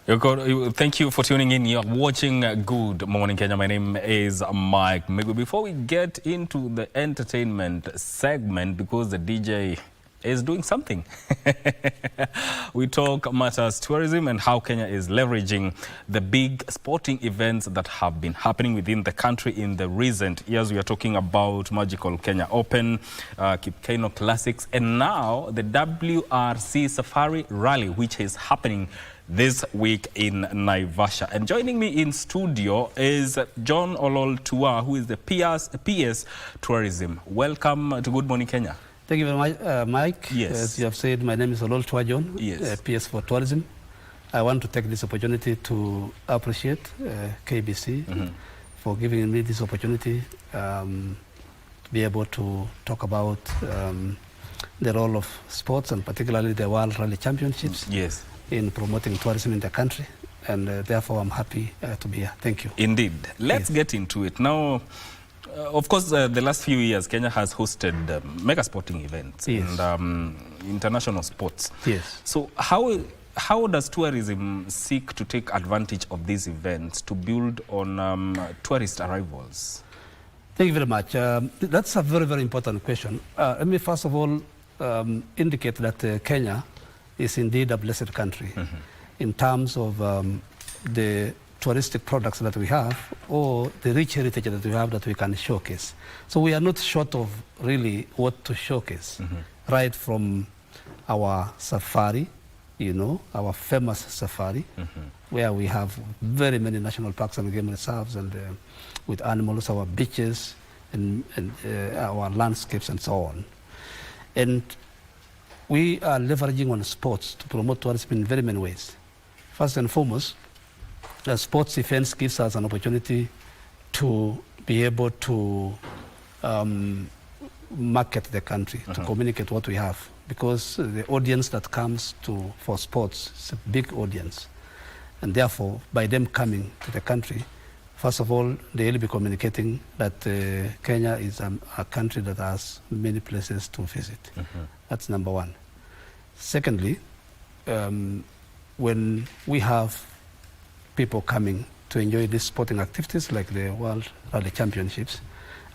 Thank you for tuning in. You're watching Good Morning Kenya. My name is Mike Migu. Before we get into the entertainment segment, because the DJ is doing something, we talk matters tourism and how Kenya is leveraging the big sporting events that have been happening within the country in the recent years. We are talking about Magical Kenya Open, Kipkeino Classics, and now the WRC Safari Rally, which is happening this week in Naivasha. And joining me in studio is John Olol-Tua, who is the PS Tourism. Welcome to Good Morning Kenya. Thank you very much, Mike. Yes. As you have said, my name is Olol-Tua John, yes. PS for Tourism. I want to take this opportunity to appreciate KBC for giving me this opportunity to be able to talk about the role of sports and particularly the World Rally Championships. Yes. In promoting tourism in the country, and therefore I'm happy to be here. Thank you. Indeed. Let's get into it. Now, of course, the last few years, Kenya has hosted mega sporting events and international sports. Yes. So how does tourism seek to take advantage of these events to build on tourist arrivals? Thank you very much. That's a very, very important question. Let me first of all indicate that Kenya is indeed a blessed country in terms of the touristic products that we have or the rich heritage that we have that we can showcase. So we are not short of really what to showcase, right from our safari, you know, our famous safari, where we have very many national parks and game reserves and with animals, our beaches and our landscapes and so on. And we are leveraging on sports to promote tourism in very many ways. First and foremost, the sports events gives us an opportunity to be able to market the country, to communicate what we have, because the audience that comes for sports is a big audience. And therefore, by them coming to the country, first of all, they will be communicating that Kenya is a country that has many places to visit. That's number one. Secondly, when we have people coming to enjoy these sporting activities like the World Rally Championships,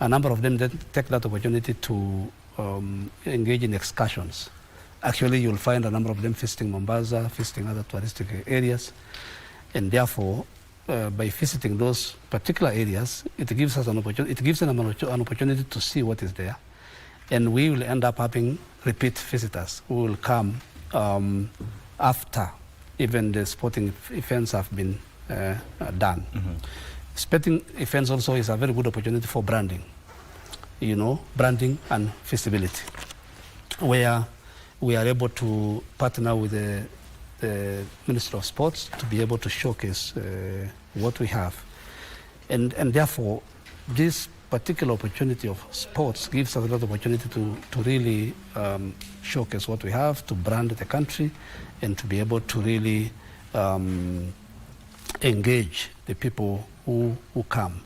a number of them then take that opportunity to engage in excursions. Actually, you'll find a number of them visiting Mombasa, visiting other touristic areas, and therefore, by visiting those particular areas, it gives us an opportunity. It gives them an opportunity to see what is there, and we will end up having repeat visitors who will come after even the sporting events have been done. Sporting events also is a very good opportunity for branding, you know, branding and visibility, where we are able to partner with the Ministry of Sports to be able to showcase what we have. And therefore, this particular opportunity of sports gives us a lot of opportunity to really showcase what we have, to brand the country, and to be able to really engage the people who come,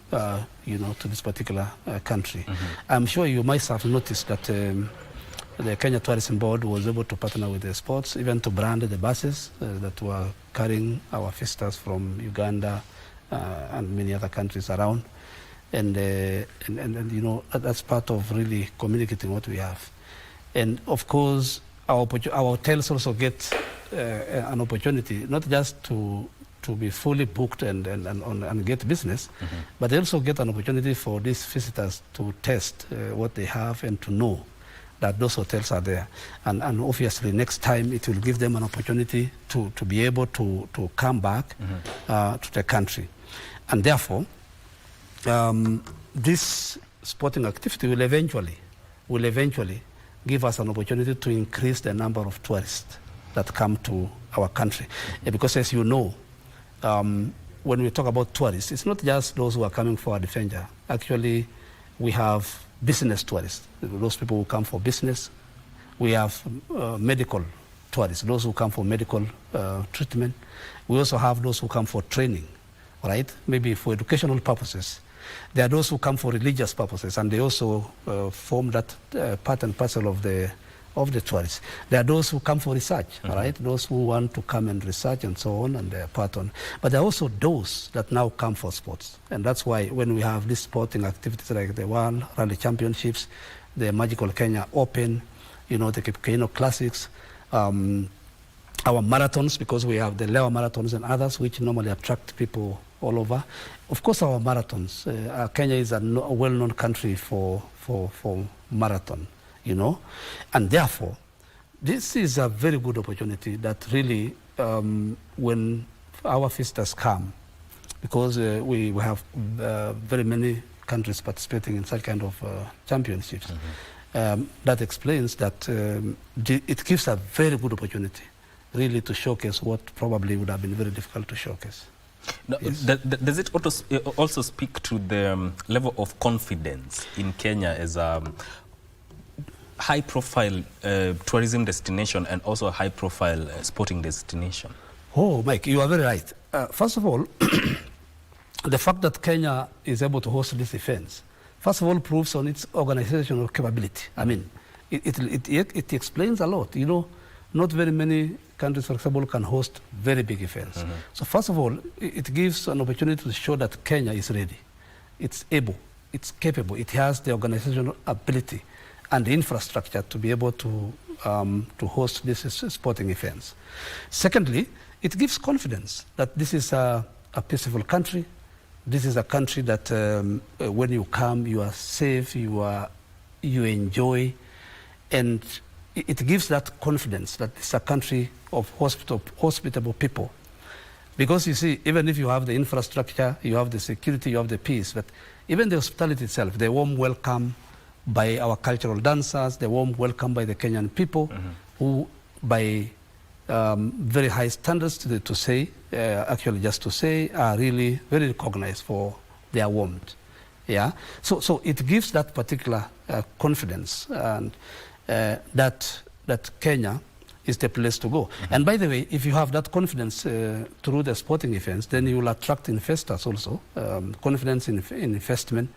you know, to this particular country. I'm sure you might have noticed that the Kenya Tourism Board was able to partner with the sports, even to brand the buses that were carrying our visitors from Uganda and many other countries around. And you know, that's part of really communicating what we have. And of course, our hotels also get an opportunity, not just to be fully booked and get business, but they also get an opportunity for these visitors to test what they have and to know that those hotels are there. And obviously next time it will give them an opportunity to be able to come back to the country. And therefore, this sporting activity will eventually give us an opportunity to increase the number of tourists that come to our country. Because as you know, when we talk about tourists, it's not just those who are coming for adventure. Actually, we have business tourists, those people who come for business. We have medical tourists, those who come for medical treatment. We also have those who come for training, right? Maybe for educational purposes. There are those who come for religious purposes, and they also form that part and parcel of the of the tourists. There are those who come for research, right? Those who want to come and research and so on, and they're part on. But there are also those that now come for sports. And that's why when we have these sporting activities like the World Rally Championships, the Magical Kenya Open, the Kipkeino Classics, our marathons, because we have the Lewa marathons and others, which normally attract people all over. Of course, our marathons. Kenya is a well-known country for marathon, and therefore, this is a very good opportunity that really, when our visitors come, because we have very many countries participating in such kind of championships, that explains that it gives a very good opportunity really to showcase what probably would have been very difficult to showcase. Now, yes. Does it also speak to the level of confidence in Kenya as a high-profile tourism destination and also a high-profile sporting destination? Oh, Mike, you are very right. First of all, the fact that Kenya is able to host these events, first of all, proves on its organizational capability. I mean, it explains a lot. Not very many countries, for example, can host very big events. So first of all, it gives an opportunity to show that Kenya is ready. It's able, it's capable, it has the organizational ability and the infrastructure to be able to host these sporting events. Secondly, it gives confidence that this is a peaceful country. This is a country that when you come, you are safe, you enjoy, and it gives that confidence that it's a country of hospitable people. Because you see, even if you have the infrastructure, you have the security, you have the peace, but even the hospitality itself, the warm welcome by our cultural dancers, the warm welcome by the Kenyan people, who by very high standards to say, are really very recognized for their warmth. Yeah. So it gives that particular confidence and that Kenya is the place to go. And by the way, if you have that confidence through the sporting events, then you will attract investors also, confidence in investment,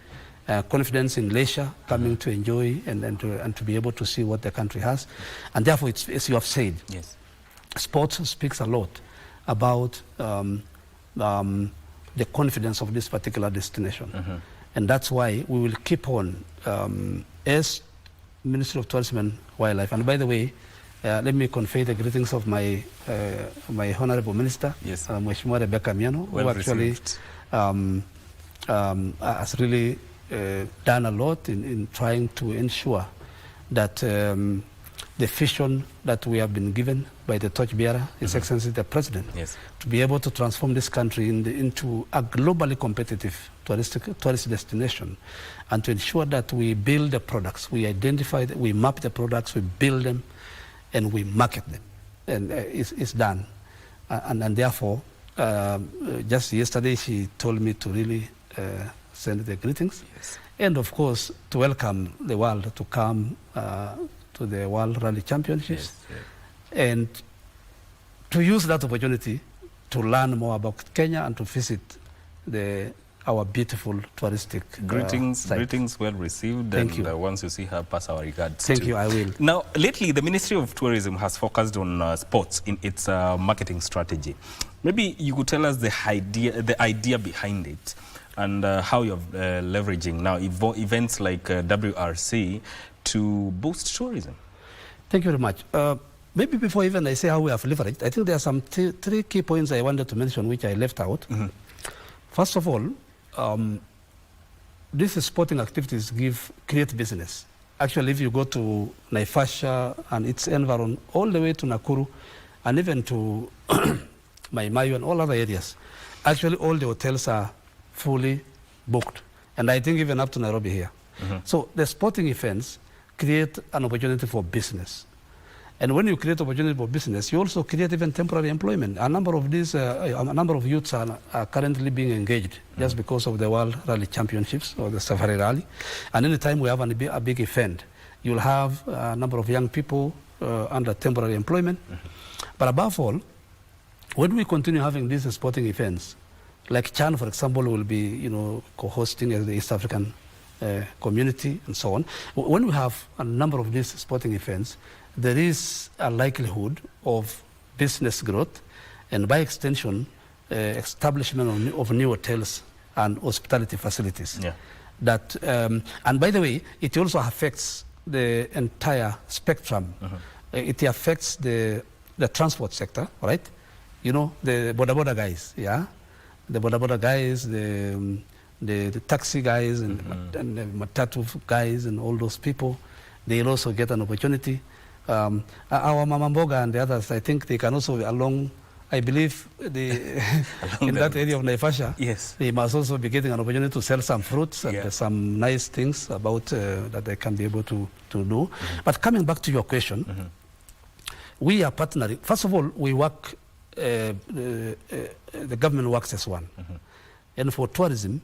confidence in leisure, coming to enjoy and to be able to see what the country has. And therefore, it's, as you have said, yes, sports speaks a lot about the confidence of this particular destination. And that's why we will keep on, as Ministry of Tourism and Wildlife. And by the way, let me convey the greetings of my my Honorable Minister, yes, Mheshimiwa Rebecca Miano, who actually has really done a lot in trying to ensure that the vision that we have been given by the torchbearer, His Excellency the President, yes, to be able to transform this country into a globally competitive tourist destination, and to ensure that we build the products, we identify, we map the products, we build them, and we market them, and it's done. And therefore, just yesterday she told me to really send the greetings, yes, and of course to welcome the world to come to the World Rally Championships, yes, yes, and to use that opportunity to learn more about Kenya and to visit our beautiful touristic greetings. site. Greetings well received. Thank and you. Once you see her, pass our regards. Thank you, I will. Now, lately, the Ministry of Tourism has focused on sports in its marketing strategy. Maybe you could tell us the idea behind it and how you're leveraging now events like WRC to boost tourism. Thank you very much. Maybe before even I say how we have leveraged, I think there are some three key points I wanted to mention which I left out. First of all, these sporting activities create business. Actually, if you go to Naivasha and its environment, all the way to Nakuru, and even to Maimayu and all other areas, actually all the hotels are fully booked. And I think even up to Nairobi here. So the sporting events create an opportunity for business. And when you create opportunity for business, you also create even temporary employment. A number of these, a number of youths are currently being engaged just because of the World Rally Championships or the Safari Rally. And anytime we have a big event, you'll have a number of young people under temporary employment. But above all, when we continue having these sporting events, like Chan, for example, will be co-hosting as the East African community and so on. When we have a number of these sporting events, there is a likelihood of business growth and by extension, establishment of new hotels and hospitality facilities. Yeah. That, and by the way, it also affects the entire spectrum. It affects the transport sector, right? You know, the boda guys, yeah? The boda guys, the taxi guys and the matatu guys and all those people, they'll also get an opportunity. Our Mama Mboga and the others, I think they can also along, I believe, in that area of Naivasha, yes, they must also be getting an opportunity to sell some fruits and some nice things about that they can be able to do. But coming back to your question, we are partnering. First of all, we work, the government works as one. And for tourism,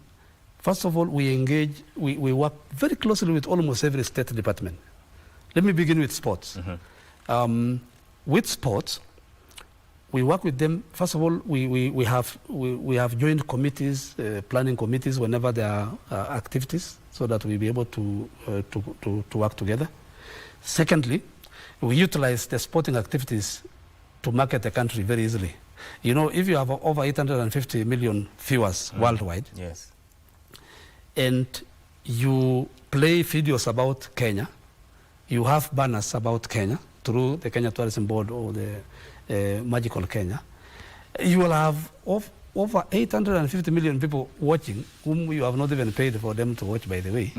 first of all, we engage, we work very closely with almost every state department. Let me begin with sports. With sports, we work with them. First of all, we have joint committees, planning committees whenever there are activities, so that we'll be able to work together. Secondly, we utilize the sporting activities to market the country very easily. You know, if you have over 850 million viewers worldwide, yes, and you play videos about Kenya, you have banners about Kenya through the Kenya Tourism Board or the Magical Kenya, you will have over 850 million people watching, whom you have not even paid for them to watch, by the way.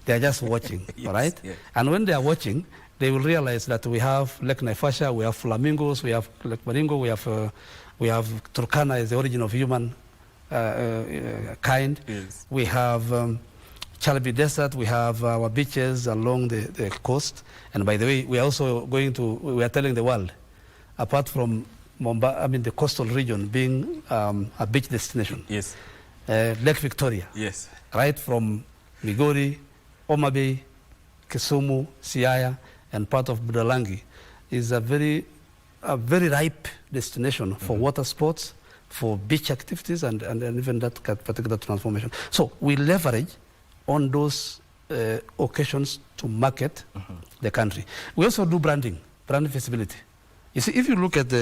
They are just watching, yes, all right? Yeah. And when they are watching, they will realize that we have Lake Naivasha, we have flamingos, we have Lake Baringo, we have Turkana is the origin of human kind. Yes. We have Chalbi Desert, we have our beaches along the coast. And by the way, we are also we are telling the world, apart from the coastal region being a beach destination. Yes. Lake Victoria. Yes. Right from Migori, Homa Bay, Kisumu, Siaya, and part of Budalangi is a very ripe destination for water sports, for beach activities, and even that particular transformation. So we leverage on those occasions to market the country. We also do brand visibility. You see, if you look at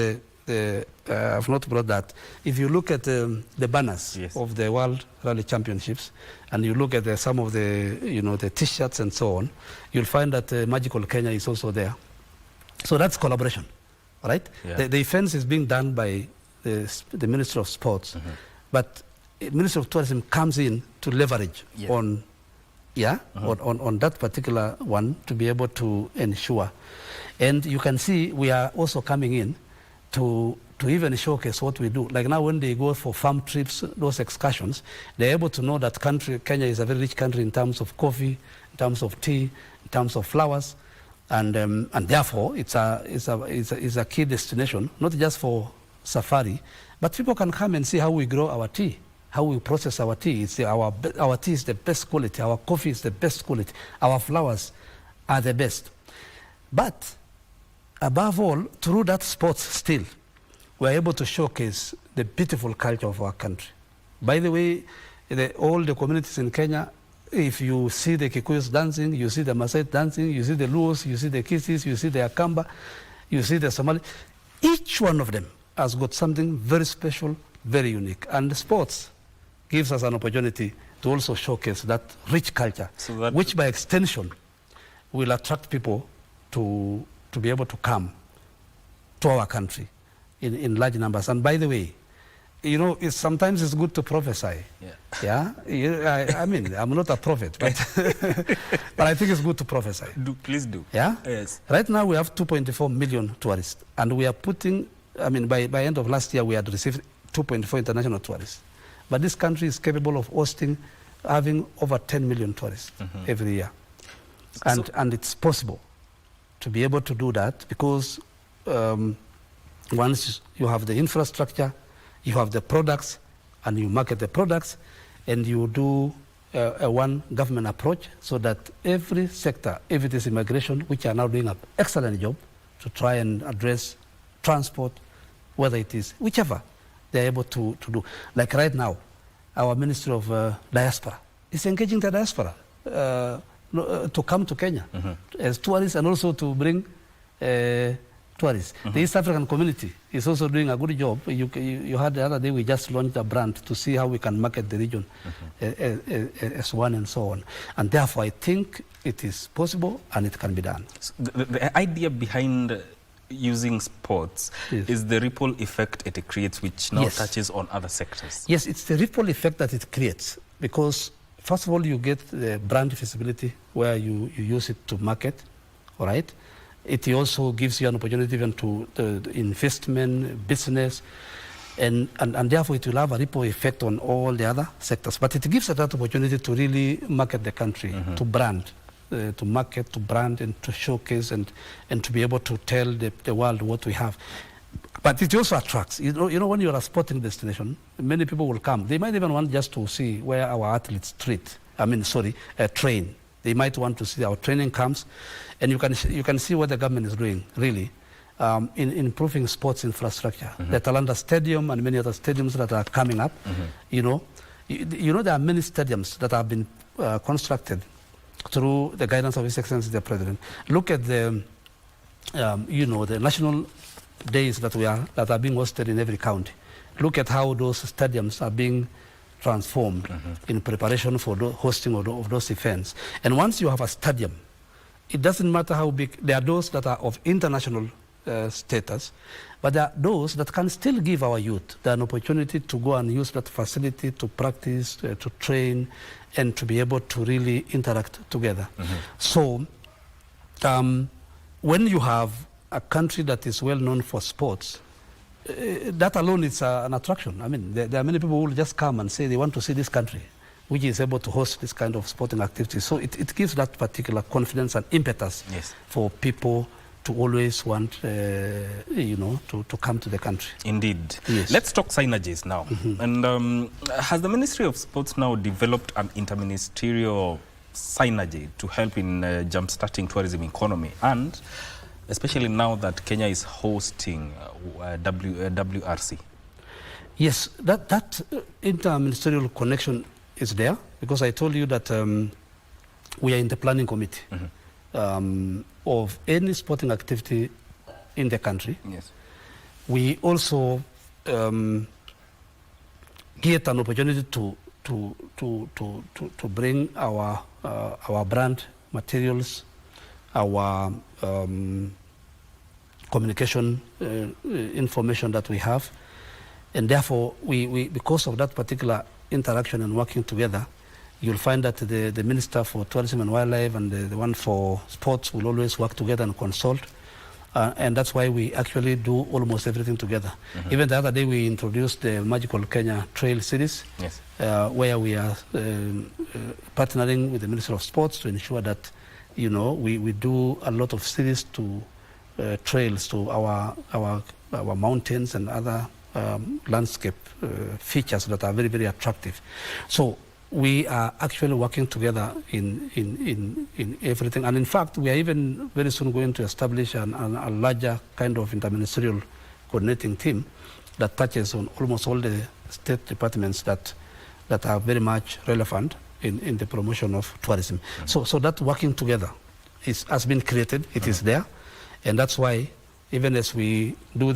I've not brought that. If you look at the banners of the World Rally Championships, and you look at some of the T-shirts and so on, you'll find that Magical Kenya is also there. So that's collaboration, right? Yeah. The events is being done by the Ministry of Sports, but the Ministry of Tourism comes in to leverage on that particular one to be able to ensure. And you can see we are also coming in to even showcase what we do. Like now when they go for farm trips, those excursions, they're able to know that Kenya is a very rich country in terms of coffee, in terms of tea, in terms of flowers, and therefore it's a key destination, not just for safari, but people can come and see how we grow our tea, how we process our tea. Our tea is the best quality, our coffee is the best quality, our flowers are the best. But above all, through that sports still, we're able to showcase the beautiful culture of our country. By the way, all the communities in Kenya, if you see the Kikuyus dancing, you see the Maasai dancing, you see the Luos, you see the Kisis, you see the Akamba, you see the Somali, each one of them has got something very special, very unique. And the sports gives us an opportunity to also showcase that rich culture, so which by extension will attract people to be able to come to our country in large numbers. And by the way, you know, sometimes it's good to prophesy. I mean, I'm not a prophet, but, but I think it's good to prophesy. Please do. Yeah? Yes. Right now we have 2.4 million tourists, and we are putting, I mean, by end of last year we had received 2.4 international tourists. But this country is capable of hosting, having over 10 million tourists every year. And it's possible to be able to do that because once you have the infrastructure, you have the products, and you market the products, and you do a one government approach so that every sector, if it is immigration, which are now doing an excellent job to try and address transport, whether it is whichever they're able to do. Like right now, our Ministry of Diaspora is engaging the diaspora to come to Kenya as tourists and also to bring tourists. The East African community is also doing a good job. You heard the other day we just launched a brand to see how we can market the region as one and so on. And therefore I think it is possible and it can be done. So the idea behind using sports is the ripple effect it creates, which now touches on other sectors. Yes, it's the ripple effect that it creates, because first of all you get the brand visibility where you use it to market, all right? It also gives you an opportunity even to investment, business, and therefore it will have a ripple effect on all the other sectors. But it gives us that opportunity to really market the country, to brand, to market, to brand, and to showcase, and to be able to tell the world what we have. But it also attracts. You know, when you're a sporting destination, many people will come. They might even want just to see where our athletes train. They might want to see our training camps, and you can see what the government is doing, really, in improving sports infrastructure. The Talanda Stadium and many other stadiums that are coming up, you know, there are many stadiums that have been constructed through the guidance of His Excellency the President. Look at the, the national days that are being hosted in every county. Look at how those stadiums are being transformed in preparation for the hosting of those events. And once you have a stadium, it doesn't matter how big. There are those that are of international status, but there are those that can still give our youth an opportunity to go and use that facility to practice, to train, and to be able to really interact together. So when you have a country that is well known for sports, that alone is an attraction. I mean, there are many people who will just come and say they want to see this country, which is able to host this kind of sporting activity. So it gives that particular confidence and impetus for people to always want, to come to the country. Indeed. Yes. Let's talk synergies now. And has the Ministry of Sports now developed an interministerial synergy to help in jump-starting tourism economy, and especially now that Kenya is hosting WRC? Yes, that inter-ministerial connection is there, because I told you that we are in the planning committee of any sporting activity in the country. Yes. We also get an opportunity to bring our brand materials, our communication information that we have, and therefore we because of that particular interaction and working together, you'll find that the Minister for Tourism and Wildlife and the one for Sports will always work together and consult, and that's why we actually do almost everything together. Even the other day we introduced the Magical Kenya Trail Series, where we are partnering with the Ministry of Sports to ensure that we do a lot of series to trails to our mountains and other landscape features that are very, very attractive. So we are actually working together in everything. And in fact, we are even very soon going to establish a larger kind of interministerial coordinating team that touches on almost all the state departments that are very much relevant in the promotion of tourism. So that working together has been created. It is there. And that's why even as we do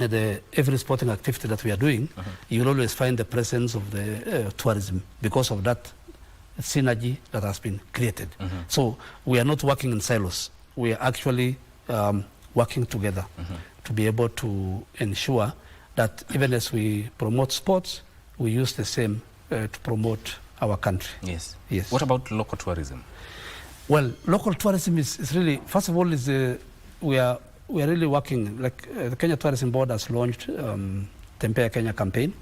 every sporting activity that we are doing, you'll always find the presence of the tourism because of that synergy that has been created. So we are not working in silos. We are actually working together to be able to ensure that even as we promote sports, we use the same to promote our country. Yes. What about local tourism? Well, local tourism is really, first of all, we are really working, like the Kenya Tourism Board has launched Tempea Kenya campaign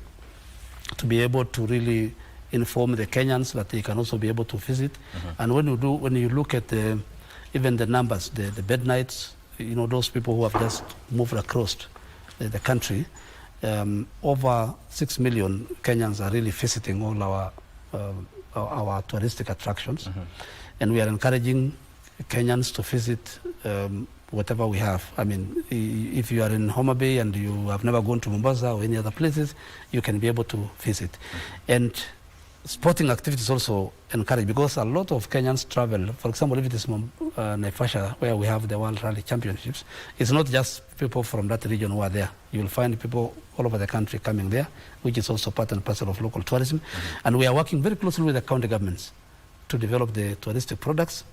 to be able to really inform the Kenyans that they can also be able to visit. And when you look at even the numbers, the bed nights, those people who have just moved across the country, over 6 million Kenyans are really visiting all our touristic attractions. And we are encouraging Kenyans to visit whatever we have. I mean, if you are in Homa Bay and you have never gone to Mombasa or any other places, you can be able to visit. And sporting activities also encouraged, because a lot of Kenyans travel. For example, if it is Naivasha, where we have the World Rally Championships, it's not just people from that region who are there. You'll find people all over the country coming there, which is also part and parcel of local tourism. And we are working very closely with the county governments to develop the touristic products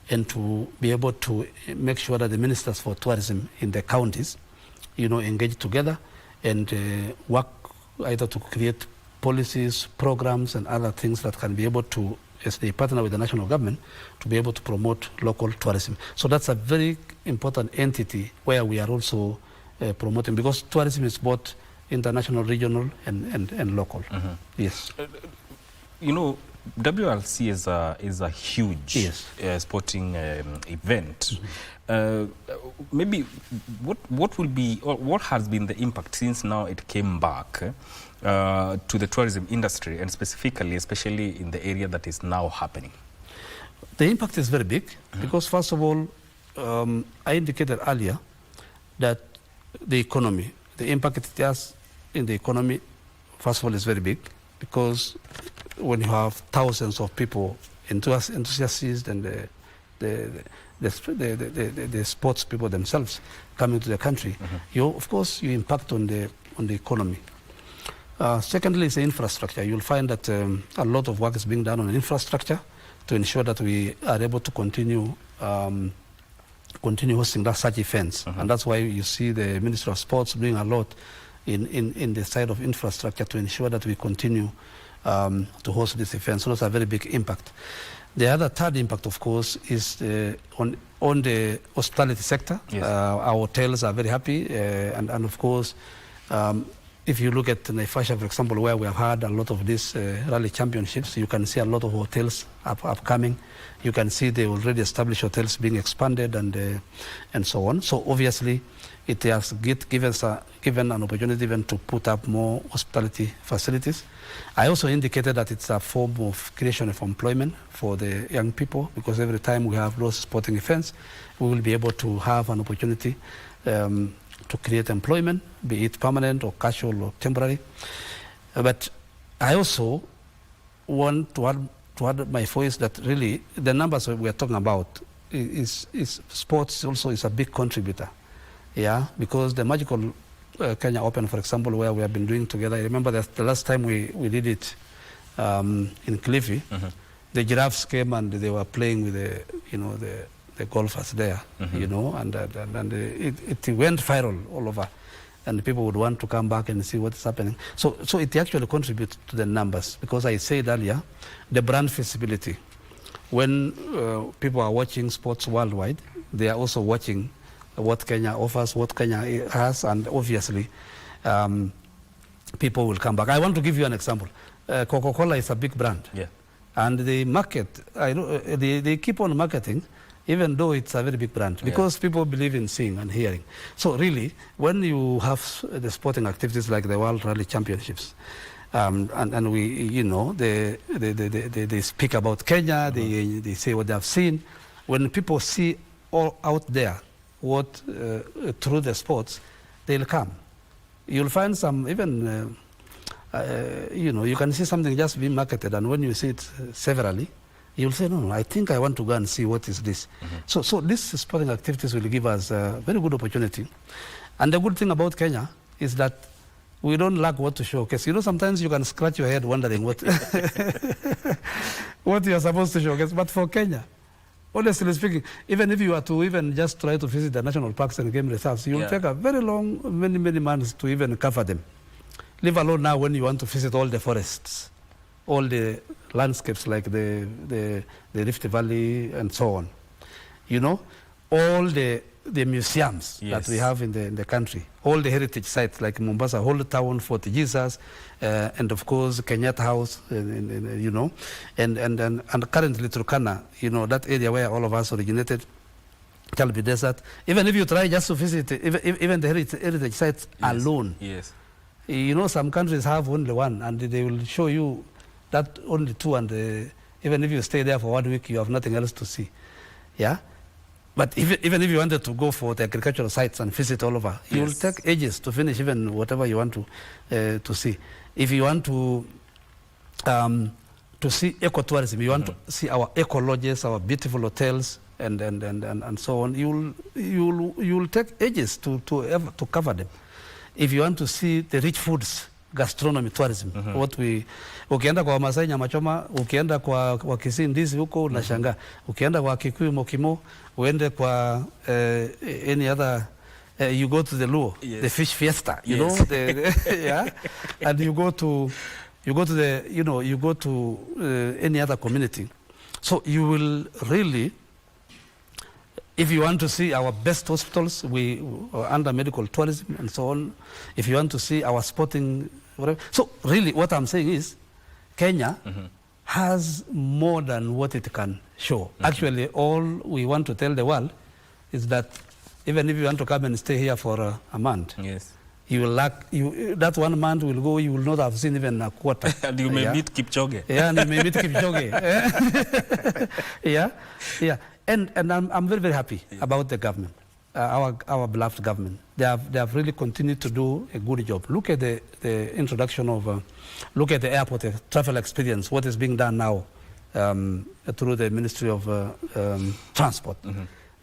and to be able to make sure that the ministers for tourism in the counties, engage together and work either to create policies, programs, and other things that can be able to, as they partner with the national government, to be able to promote local tourism. So that's a very important entity where we are also promoting, because tourism is both international, regional, and local. Yes. WRC is a huge sporting event. Maybe what will be, or what has been the impact since now it came back to the tourism industry, and especially in the area that is now happening? The impact is very big because, first of all, I indicated earlier that the economy, the impact it has in the economy, first of all, is very big, because when you have thousands of people, enthusiasts and the sports people themselves coming to the country, of course you impact on the economy. Secondly, is the infrastructure. You'll find that a lot of work is being done on the infrastructure to ensure that we are able to continue hosting such events. And that's why you see the Ministry of Sports doing a lot in the side of infrastructure to ensure that we continue to host these events. So that's a very big impact. The other third impact, of course, is on the hospitality sector. Yes. Our hotels are very happy, and of course, if you look at Naivasha, for example, where we have had a lot of these rally championships, you can see a lot of hotels upcoming. You can see the already established hotels being expanded and so on. So obviously, it has given an opportunity even to put up more hospitality facilities. I also indicated that it's a form of creation of employment for the young people, because every time we have those sporting events, we will be able to have an opportunity to create employment, be it permanent or casual or temporary. But I also want to add my voice that really the numbers we are talking about is sports also is a big contributor. Yeah, because the magical Kenya Open, for example, where we have been doing together, I remember that the last time we did it in Cliffy, the giraffes came and they were playing with the golfers there, and it went viral all over, and people would want to come back and see what's happening. So it actually contributes to the numbers, because I said earlier, the brand visibility. When people are watching sports worldwide, they are also watching what Kenya offers, what Kenya has, and obviously people will come back. I want to give you an example. Coca-Cola is a big brand, and they market. They keep on marketing, even though it's a very big brand, because people believe in seeing and hearing. So really, when you have the sporting activities like the World Rally Championships, and we, they speak about Kenya, they say what they have seen. When people see all out there what through the sports, they'll come. You'll find some even, you can see something just being marketed, and when you see it severally, you'll say, no, I think I want to go and see what is this. So these sporting activities will give us a very good opportunity. And the good thing about Kenya is that we don't lack what to showcase. Sometimes you can scratch your head wondering what what you are supposed to showcase. But for Kenya, honestly speaking, even if you are to even just try to visit the national parks and game reserves, you'll take a very long, many months to even cover them. Leave alone now when you want to visit all the forests, all the landscapes like the Rift Valley and so on. All the museums that we have in the country, all the heritage sites like Mombasa, Old Town, Fort Jesus, and of course Kenyatta House, and currently Turkana, that area where all of us originated, Kalbi Desert. Even if you try just to visit even the heritage sites alone, some countries have only one, and they will show you that only two, and even if you stay there for 1 week, you have nothing else to see. Yeah. But even if you wanted to go for the agricultural sites and visit all over, you will take ages to finish even whatever you want to see. If you want to to see ecotourism, you want to see our eco lodges, our beautiful hotels, and so on, you'll take ages to cover them. If you want to see the rich foods, gastronomy, tourism, ukienda kwa Masai nyama choma, ukienda kwa Kisii ndizi huko unashangaa, ukienda kwa Kikuyu mokimo, uende kwa any other, you go to the Luo, the fish fiesta, you know, yeah, and you go to the, you go to any other community. So you will really, if you want to see our best hospitals, we are under medical tourism and so on. If you want to see our sporting, whatever. So really what I'm saying is, Kenya has more than what it can show. Actually, all we want to tell the world is that even if you want to come and stay here for a month, yes, you will lack, that 1 month will go, you will not have seen even a quarter. And you may meet Kipchoge. Yeah, and you may meet Kipchoge. Yeah. And I'm very, very happy about the government, our beloved government. They have really continued to do a good job. Look at the introduction of, look at the airport, the travel experience, what is being done now through the Ministry of Transport.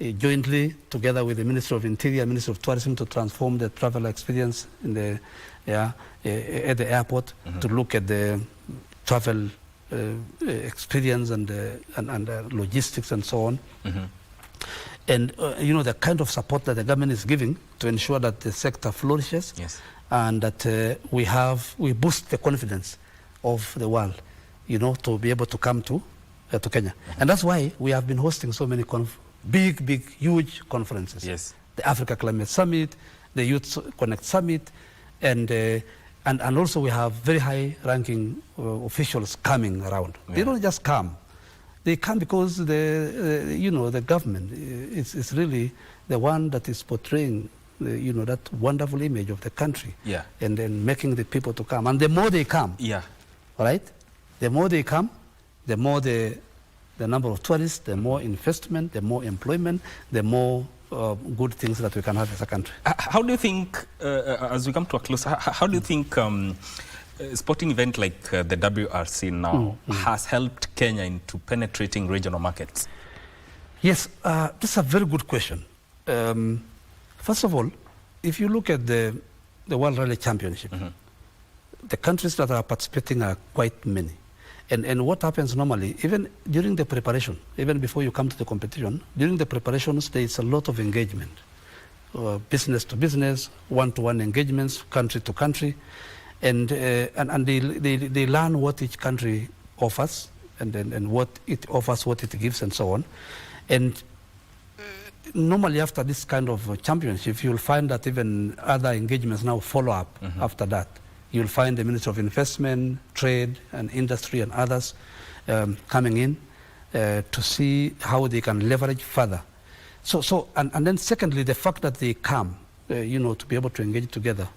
Jointly, together with the Ministry of Interior, Ministry of Tourism, to transform the travel experience in the, at the airport, to look at the travel experience and logistics and so on. And the kind of support that the government is giving to ensure that the sector flourishes, yes, and that we boost the confidence of the world, to be able to come to Kenya. And that's why we have been hosting so many big, huge conferences. Yes. The Africa Climate Summit, the Youth Connect Summit, and also we have very high-ranking officials coming around. Yeah. They don't just come; they come because the government is really the one that is portraying that wonderful image of the country, yeah, and then making the people to come. And the more they come, yeah, right, the more they come, the more the number of tourists, the more investment, the more employment, the more good things that we can have as a country. How do you think, as we come to a close, how do you think sporting event like the WRC now has helped Kenya into penetrating regional markets? Yes, this is a very good question. First of all, if you look at the World Rally Championship, the countries that are participating are quite many. And what happens normally, even during the preparation, even before you come to the competition, during the preparations, there is a lot of engagement. Business to business, one-to-one engagements, country to country. And they learn what each country offers, and what it offers, what it gives, and so on. And normally after this kind of championship, you'll find that even other engagements now follow up after that. You'll find the Ministry of Investment, Trade and Industry and others coming in to see how they can leverage further. And then secondly, the fact that they come, to be able to engage together,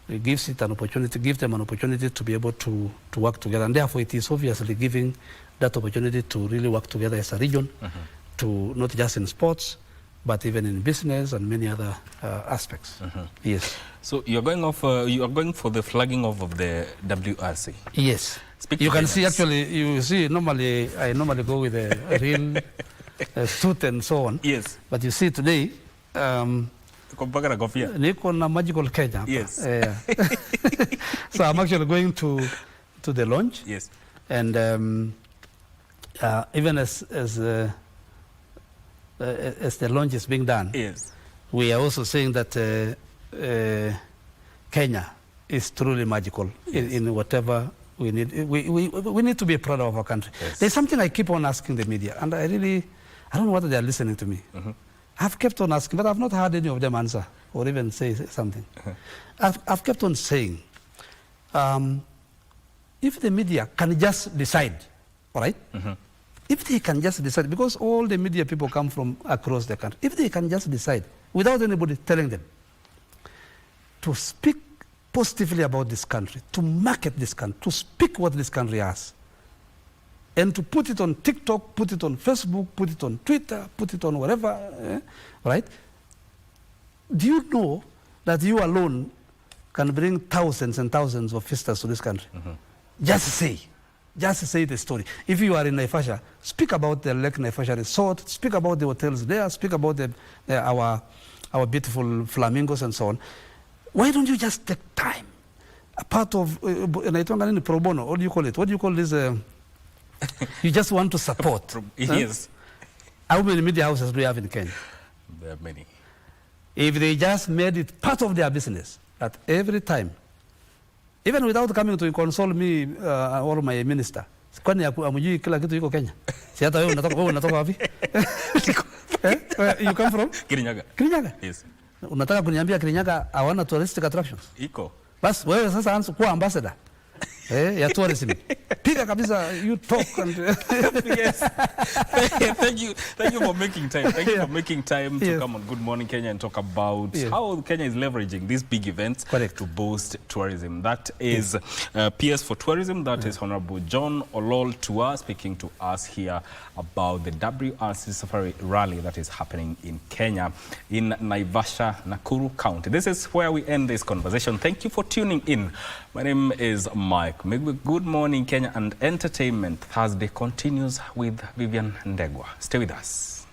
it gives them an opportunity to be able to work together. And therefore it is obviously giving that opportunity to really work together as a region, to not just in sports, but even in business and many other aspects. Yes. So you are going for the flagging off of the WRC. Yes. You can see actually. You see, I normally go with a real suit and so on. Yes. But you see today, niko na magical Kenya. Yes. So I'm actually going to the launch. Yes. And even as the launch is being done, yes, we are also saying that Kenya is truly magical, yes, in whatever we need. We need to be proud of our country. Yes. There's something I keep on asking the media, and I don't know whether they are listening to me. I've kept on asking, but I've not heard any of them answer or even say something. I've kept on saying, if the media can just decide, all right? If they can just decide, because all the media people come from across the country, if they can just decide, without anybody telling them, to speak positively about this country, to market this country, to speak what this country has, and to put it on TikTok, put it on Facebook, put it on Twitter, put it on whatever, right? Do you know that you alone can bring thousands and thousands of visitors to this country? Just say. just say the story. If you are in Naivasha, speak about the Lake Naivasha Resort, speak about the hotels there, speak about our beautiful flamingos and so on. Why don't you just take time? A part of, pro bono, what do you call it? What do you call this? You just want to support. Yes. How many media houses do you have in Kenya? There are many. If they just made it part of their business, that every time, even without coming to console me or my minister, kwani amujui kila kitu iko Kenya? Si hata wewe unatoka wapi? You come from? Kirinyaga. Kirinyaga? Yes. Unataka kuniambia Kirinyaga hawana touristic attractions? Iko. Bas wewe sasa anza kuwa ambassador. Ya tourism. Piga kabisa, you talk and yes. Thank you for making time. Thank you for making time to come on Good Morning Kenya and talk about how Kenya is leveraging these big events to boost tourism. That is PS for Tourism. That is Honorable John Olol Tua speaking to us here about the WRC Safari Rally that is happening in Kenya, in Naivasha, Nakuru County. This is where we end this conversation. Thank you for tuning in. My name is Mike. Good Morning Kenya and Entertainment Thursday continues with Vivian Ndegwa. Stay with us.